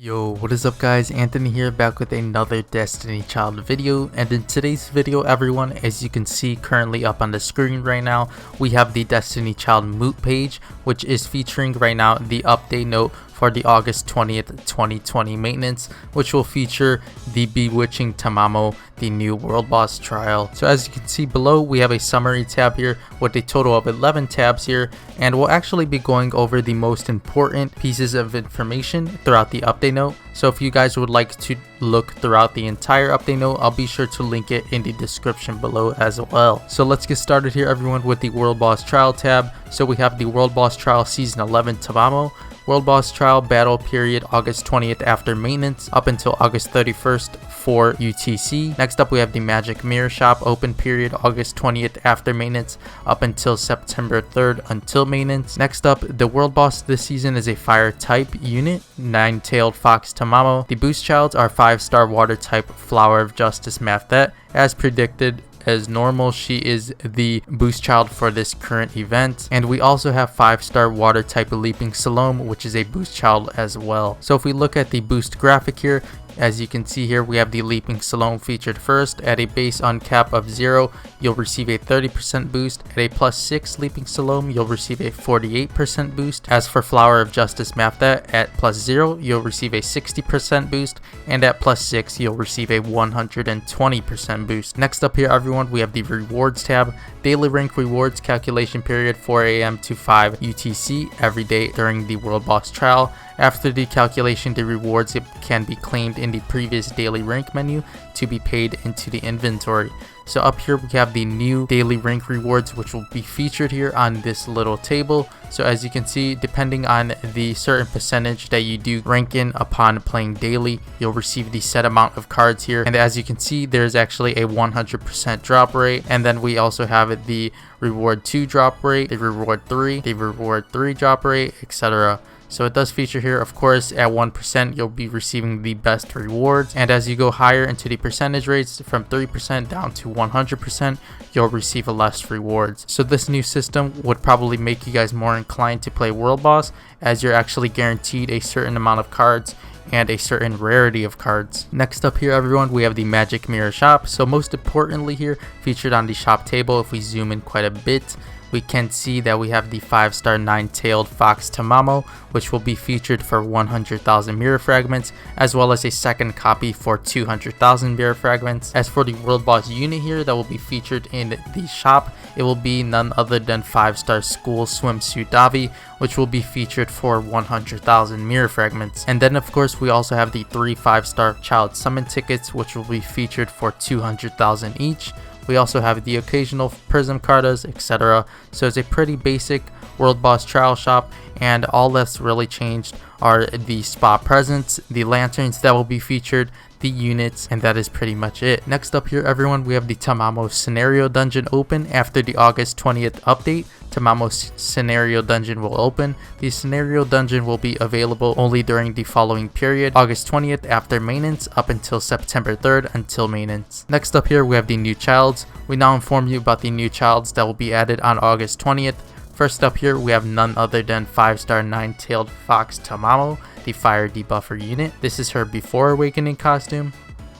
Yo, what is up guys, Anthony here, back with another Destiny Child video. And in today's video everyone, as you can see currently up on the screen right now, we have the Destiny Child moot page, which is featuring right now the update note for the August 20th 2020 maintenance, which will feature the Bewitching Tamamo, the new world boss trial. So as you can see below, we have a summary tab here with a total of 11 tabs here, and we'll actually be going over the most important pieces of information throughout the update note. So if you guys would like to look throughout the entire update note, I'll be sure to link it in the description below as well. So let's get started here everyone with the World Boss Trial tab. So we have the World Boss Trial Season 11 Tamamo, World Boss Trial Battle Period August 20th after maintenance up until August 31st for UTC. Next up we have the Magic Mirror Shop Open Period August 20th after maintenance up until September 3rd until maintenance. Next up, the World Boss this season is a Fire type unit, Nine-Tailed Fox Tamamo. The boost childs are 5-star Water type Flower of Justice Mafdet. As predicted, as normal, she is the boost child for this current event, and we also have 5-star Water type Leaping Salome, which is a boost child as well. So if we look at the boost graphic here, as you can see here, we have the Leaping Salome featured first. At a base uncap of 0, you'll receive a 30% boost. At a plus 6 Leaping Salome, you'll receive a 48% boost. As for Flower of Justice Mafdet, at plus 0, you'll receive a 60% boost, and at plus 6, you'll receive a 120% boost. Next up here everyone, we have the Rewards tab. Daily rank rewards calculation period 4 AM to 5 UTC every day during the World Boss Trial. After the calculation, the rewards can be claimed in the previous daily rank menu to be paid into the inventory. So up here we have the new daily rank rewards, which will be featured here on this little table. So as you can see, depending on the certain percentage that you do rank in upon playing daily, you'll receive the set amount of cards here. And as you can see, there's actually a 100% drop rate. And then we also have the reward 2 drop rate, the reward 3, the reward 3 drop rate, etc. So it does feature here. Of course, at 1% you'll be receiving the best rewards, and as you go higher into the percentage rates from 3% down to 100%, you'll receive less rewards. So this new system would probably make you guys more inclined to play World Boss, as you're actually guaranteed a certain amount of cards and a certain rarity of cards. Next up here everyone, we have the Magic Mirror Shop. So most importantly here, featured on the shop table, if we zoom in quite a bit, we can see that we have the 5-star Nine-Tailed Fox Tamamo, which will be featured for 100,000 mirror fragments, as well as a second copy for 200,000 mirror fragments. As for the World Boss unit here that will be featured in the shop, it will be none other than 5-star School Swimsuit Davi, which will be featured for 100,000 mirror fragments. And then of course we also have the 3 5-star Child Summon tickets, which will be featured for 200,000 each. We also have the occasional Prism Cartas, etc. So it's a pretty basic World Boss Trial shop, and all that's really changed are the spot presents, the lanterns that will be featured, the units, and that is pretty much it. Next up here everyone, we have the Tamamo Scenario Dungeon open. After the August 20th update, Tamamo Scenario Dungeon will open. The Scenario Dungeon will be available only during the following period, August 20th after maintenance up until September 3rd until maintenance. Next up here we have the new childs. We now inform you about the new childs that will be added on August 20th. First up here we have none other than 5-star Nine-Tailed Fox Tamamo, the Fire Debuffer unit. This is her before awakening costume,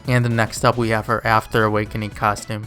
and then next up we have her after awakening costume.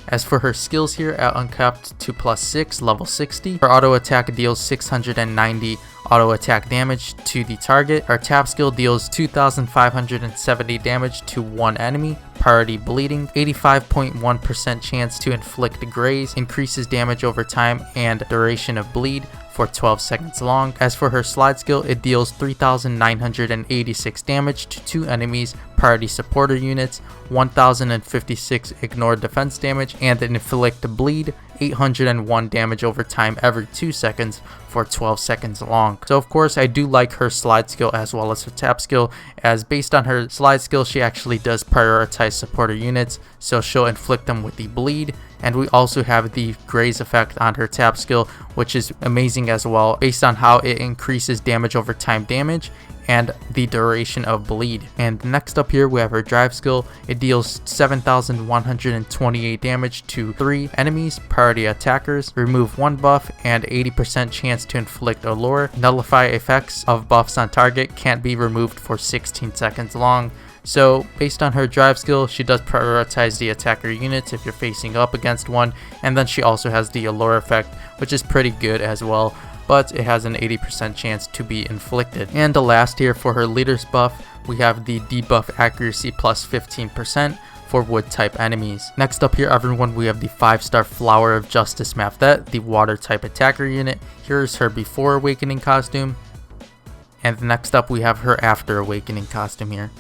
As for her skills here, at uncapped to plus 6, level 60, her auto attack deals 690 auto attack damage to the target. Her tap skill deals 2,570 damage to one enemy. Priority bleeding, 85.1% chance to inflict graze, increases damage over time and duration of bleed for 12 seconds long. As for her slide skill, it deals 3,986 damage to 2 enemies, priority supporter units, 1,056 ignore defense damage, and an inflict bleed 801 damage over time every 2 seconds for 12 seconds long. So of course I do like her slide skill as well as her tap skill, as based on her slide skill she actually does prioritize supporter units, so she'll inflict them with the bleed. And we also have the graze effect on her tap skill, which is amazing as well, based on how it increases damage over time damage and the duration of bleed. And next up here we have her drive skill. It deals 7,128 damage to 3 enemies, priority attackers, remove 1 buff, and 80% chance to inflict allure. Nullify effects of buffs on target, can't be removed for 16 seconds long. So based on her drive skill, she does prioritize the attacker units if you're facing up against one, and then she also has the allure effect, which is pretty good as well, but it has an 80% chance to be inflicted. And the last here for her leader's buff, we have the debuff accuracy plus 15% for wood type enemies. Next up here everyone, we have the 5-star Flower of Justice Mafdet, the water type attacker unit. Here's her before awakening costume, and next up we have her after awakening costume here.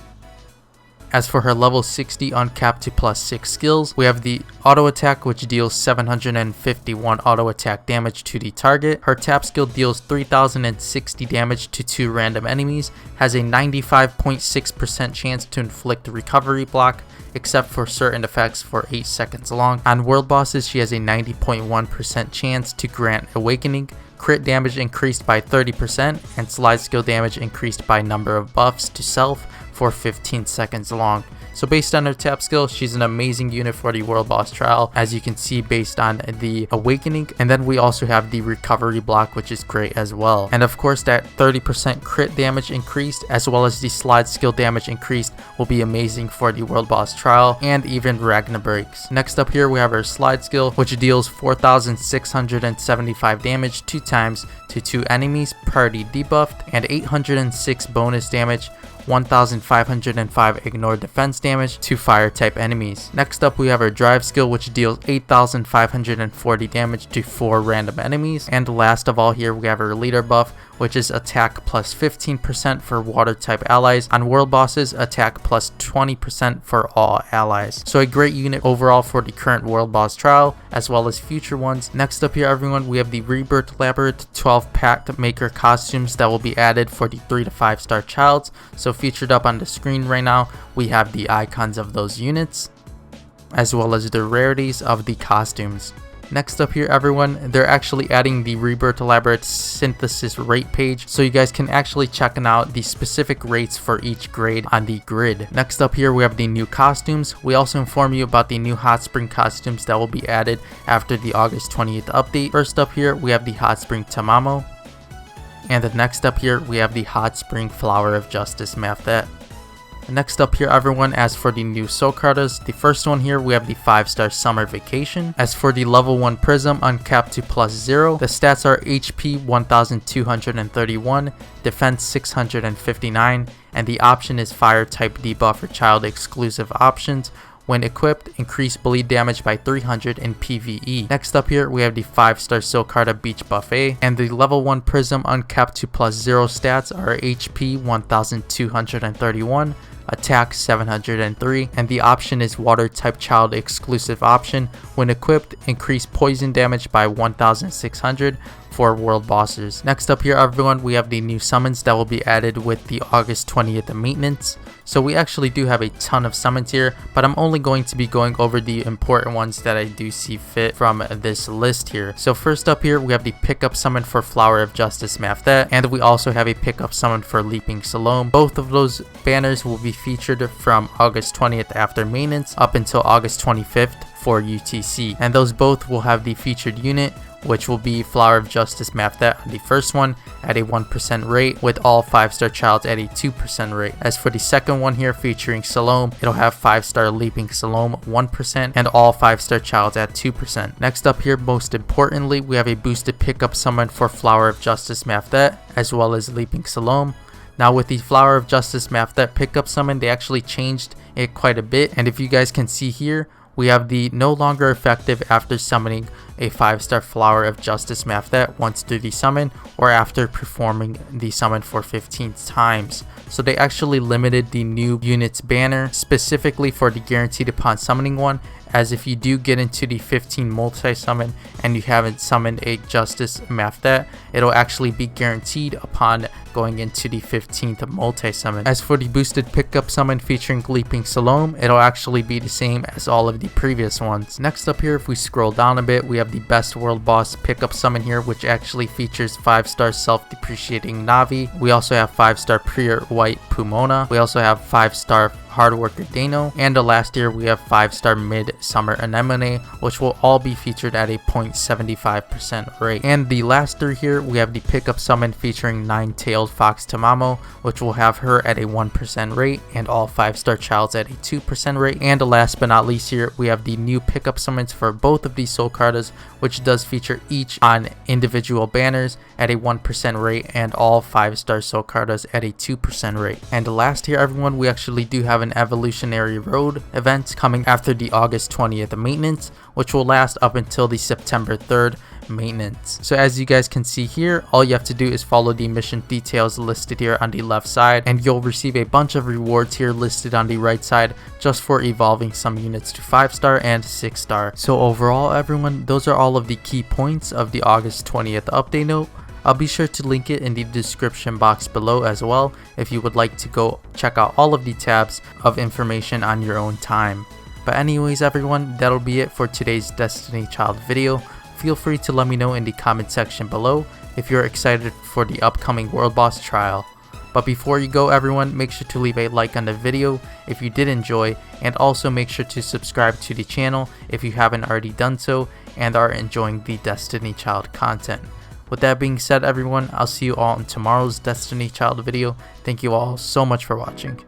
As for her level 60 uncapped to plus 6 skills, we have the auto attack, which deals 751 auto attack damage to the target. Her tap skill deals 3060 damage to 2 random enemies, has a 95.6% chance to inflict recovery block, except for certain effects for 8 seconds long. On world bosses, she has a 90.1% chance to grant awakening, crit damage increased by 30%, and slide skill damage increased by number of buffs to self for 15 seconds long. So based on her tap skill, she's an amazing unit for the world boss trial, as you can see based on the awakening. And then we also have the recovery block, which is great as well. And of course that 30% crit damage increased as well as the slide skill damage increased will be amazing for the world boss trial and even Ragna breaks. Next up here we have her slide skill, which deals 4,675 damage 2 times to 2 enemies, priority debuffed, and 806 bonus damage, 1,505 ignore defense damage to fire type enemies. Next up we have our drive skill, which deals 8,540 damage to 4 random enemies. And last of all here we have our leader buff, which is attack plus 15% for water type allies. On world bosses, attack plus 20% for all allies. So a great unit overall for the current world boss trial as well as future ones. Next up here everyone, we have the Rebirth Labyrinth 12-pack maker costumes that will be added for the 3 to 5 star childs. So featured up on the screen right now, we have the icons of those units as well as the rarities of the costumes. Next up here everyone, they're actually adding the Rebirth Labyrinth synthesis rate page, so you guys can actually check out the specific rates for each grade on the grid. Next up here we have the new costumes. We also inform you about the new Hot Spring costumes that will be added after the August 20th update. First up here we have the Hot Spring Tamamo, and the next up here we have the Hot Spring Flower of Justice Mafdet. Next up here everyone, as for the new soul cartas, the first one here we have the 5-star Summer Vacation. As for the level 1 Prism uncapped to plus 0, the stats are HP 1231, defense 659, and the option is fire type debuff for child exclusive options. When equipped, increase bleed damage by 300 in PvE. Next up here we have the 5-star Soul Carta Beach Buffet, and the level 1 Prism uncapped to plus 0 stats are HP 1231, attack 703, and the option is water type child exclusive option. When equipped, increase poison damage by 1600 for world bosses. Next up here everyone, we have the new summons that will be added with the August 20th maintenance. So we actually do have a ton of summons here, but I'm only going to be going over the important ones that I do see fit from this list here. So first up here we have the pickup summon for Flower of Justice Mafdet, and we also have a pickup summon for Leaping Salome. Both of those banners will be featured from August 20th after maintenance up until August 25th for UTC, and those both will have the featured unit, which will be Flower of Justice Mafdet on the first one at a 1% rate, with all 5-star childs at a 2% rate. As for the second one here featuring Salome, it'll have 5-star Leaping Salome 1% and all 5-star childs at 2%. Next up here, most importantly, we have a boosted pickup summon for Flower of Justice Mafdet as well as Leaping Salome. Now with the Flower of Justice Mafdet pickup summon, they actually changed it quite a bit, and if you guys can see here, we have the no longer effective after summoning a 5-star Flower of Justice Mafdet once through the summon or after performing the summon for 15 times. So they actually limited the new units banner specifically for the guaranteed upon summoning one, as if you do get into the 15 multi-summon and you haven't summoned a Justice Mafdet, it'll actually be guaranteed upon going into the 15th multi-summon. As for the boosted pickup summon featuring Leaping Salome, it'll actually be the same as all of the previous ones. Next up here, if we scroll down a bit, we have the best world boss pickup summon here, which actually features 5-star self-depreciating Navi. We also have 5-star Pure White Pomona. We also have 5-star Hard Worker Dano, and last year we have 5-star Mid-Summer Anemone, which will all be featured at a 0.75% rate. And the last 3 here, we have the pickup summon featuring 9-tailed Fox Tamamo, which will have her at a 1% rate, and all 5-star Childs at a 2% rate. And last but not least here, we have the new pickup summons for both of these Soul Cartas, which does feature each on individual banners at a 1% rate, and all 5-star Soul Cartas at a 2% rate. And last here, everyone, we actually do have an Evolutionary Road event coming after the August 20th maintenance, which will last up until the September 3rd maintenance. So as you guys can see here, all you have to do is follow the mission details listed here on the left side, and you'll receive a bunch of rewards here listed on the right side just for evolving some units to 5-star and 6-star. So overall, everyone, those are all of the key points of the August 20th update note. I'll be sure to link it in the description box below as well if you would like to go check out all of the tabs of information on your own time. But anyways, everyone, that'll be it for today's Destiny Child video. Feel free to let me know in the comment section below if you're excited for the upcoming World Boss trial. But before you go, everyone, make sure to leave a like on the video if you did enjoy, and also make sure to subscribe to the channel if you haven't already done so and are enjoying the Destiny Child content. With that being said, everyone, I'll see you all in tomorrow's Destiny Child video. Thank you all so much for watching.